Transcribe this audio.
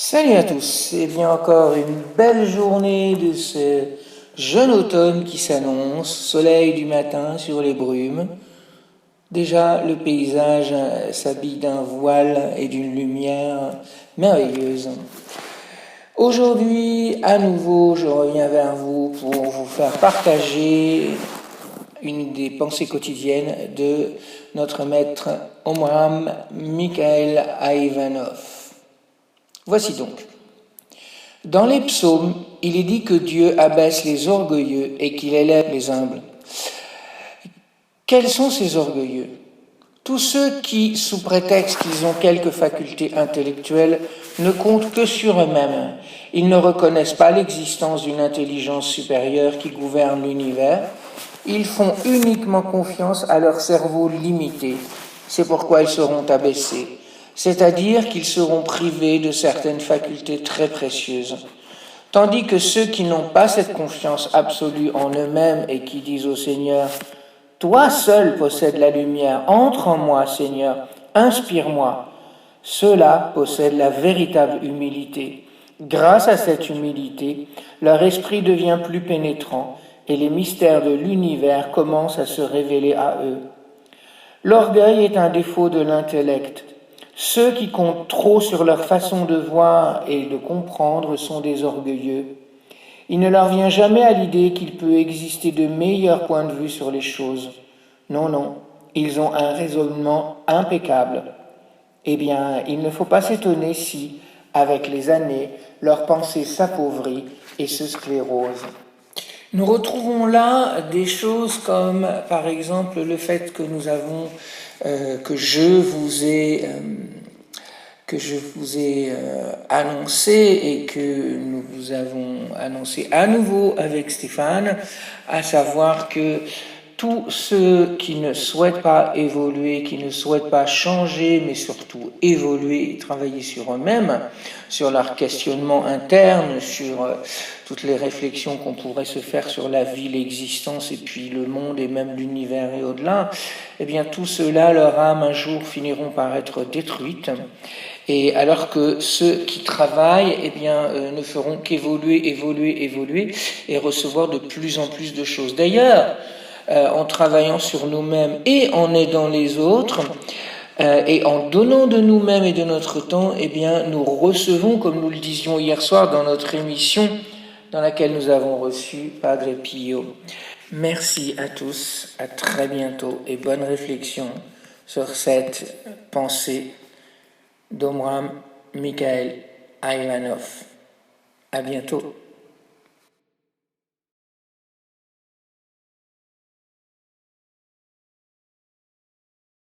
Salut à tous, c'est bien encore une belle journée de ce jeune automne qui s'annonce, soleil du matin sur les brumes. Déjà le paysage s'habille d'un voile et d'une lumière merveilleuse. Aujourd'hui, à nouveau, je reviens vers vous pour vous faire partager une des pensées quotidiennes de notre maître Omram Mikhaël Aïvanov. Voici donc. Dans les psaumes, il est dit que Dieu abaisse les orgueilleux et qu'il élève les humbles. Quels sont ces orgueilleux? Tous ceux qui, sous prétexte qu'ils ont quelques facultés intellectuelles, ne comptent que sur eux-mêmes. Ils ne reconnaissent pas l'existence d'une intelligence supérieure qui gouverne l'univers. Ils font uniquement confiance à leur cerveau limité. C'est pourquoi ils seront abaissés. C'est-à-dire qu'ils seront privés de certaines facultés très précieuses. Tandis que ceux qui n'ont pas cette confiance absolue en eux-mêmes et qui disent au Seigneur « Toi seul possèdes la lumière, entre en moi, Seigneur, inspire-moi », ceux-là possèdent la véritable humilité. Grâce à cette humilité, leur esprit devient plus pénétrant et les mystères de l'univers commencent à se révéler à eux. L'orgueil est un défaut de l'intellect. Ceux qui comptent trop sur leur façon de voir et de comprendre sont des orgueilleux. Il ne leur vient jamais à l'idée qu'il peut exister de meilleurs points de vue sur les choses. Non, non, ils ont un raisonnement impeccable. Eh bien, il ne faut pas s'étonner si, avec les années, leur pensée s'appauvrit et se sclérose. Nous retrouvons là des choses comme, par exemple, le fait que nous avons, que je vous ai annoncé et que nous vous avons annoncé à nouveau avec Stéphane, à savoir que tous ceux qui ne souhaitent pas évoluer, qui ne souhaitent pas changer, mais surtout évoluer et travailler sur eux-mêmes, sur leur questionnement interne, sur toutes les réflexions qu'on pourrait se faire sur la vie, l'existence et puis le monde et même l'univers et au-delà, eh bien tout cela, leur âme un jour finiront par être détruite. Et alors que ceux qui travaillent, eh bien, ne feront qu'évoluer, évoluer et recevoir de plus en plus de choses. D'ailleurs, en travaillant sur nous-mêmes et en aidant les autres, et en donnant de nous-mêmes et de notre temps, eh bien, nous recevons, comme nous le disions hier soir dans notre émission, dans laquelle nous avons reçu Padre Pio. Merci à tous, à très bientôt et bonne réflexion sur cette pensée d'Omram Mikhaël Aïvanov. À bientôt.